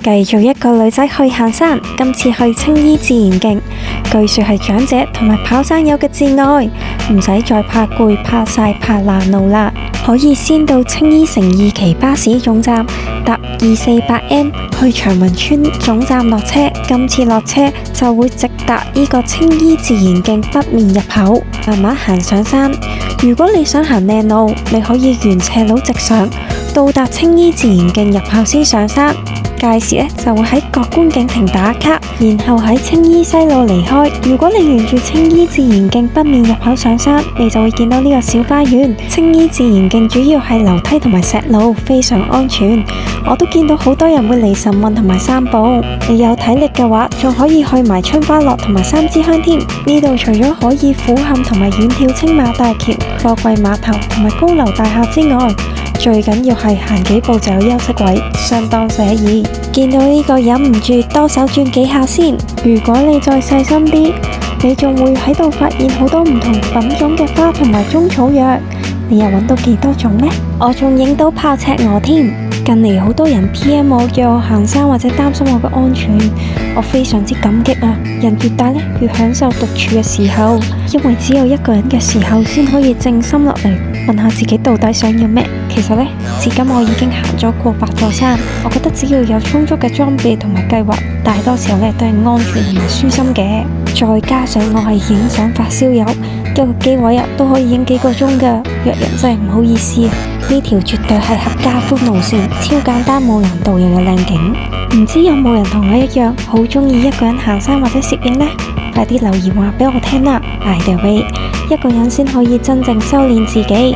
繼續一個女仔去行山，今次去青衣自然徑，據說係長者同埋跑山友嘅摯愛，唔使再怕攰、怕曬、怕爛路啦。可以先到青衣城二期巴士總站搭248M去長雲村總站落車，今次落車就會直達呢個青衣自然徑北面入口，慢慢行上山。如果你想行靚路，你可以沿斜路直上，到達青衣自然徑入口先上山。屆時就會喺各觀景亭打卡，然後喺青衣西路離開。如果你沿住青衣自然徑北面入口上山，你就會見到呢個小花園。青衣自然徑主要係樓梯同埋石路，非常安全。我都見到好多人會嚟晨運同埋散步。你有體力嘅話，仲可以去埋春花樂同埋三支香添。呢度除咗可以俯瞰同埋遠眺青馬大橋、貨櫃碼頭同埋高樓大廈之外，最緊要係行幾步就有休息位，相當寫意。見到呢個忍唔住多手轉幾下先。如果你再細心啲，你仲會喺度發現好多唔同品種嘅花同埋中草藥。你又揾到幾多種呢？我仲影到泡赤鵝添。近嚟好多人 PM 我叫我行山或者擔心我嘅安全，我非常之感激啊！人越大呢，越享受獨處嘅時候，因為只有一個人嘅時候先可以靜心落嚟，問下自己到底想要咩。其實呢，至今我已經行咗過8座山，我覺得只要有充足嘅裝備同埋計劃，大多時候呢都係安全同埋舒心嘅。再加上我係影相發燒友，一個機位都可以影幾個鐘噶，約人真係唔好意思啊！呢條絕對係合家歡路線，超簡單冇難度又有靚景。唔知有冇人同我一樣好中意一個人行山或者攝影呢？快啲留言話俾我聽啦！By the way，一個人先可以真正修煉自己。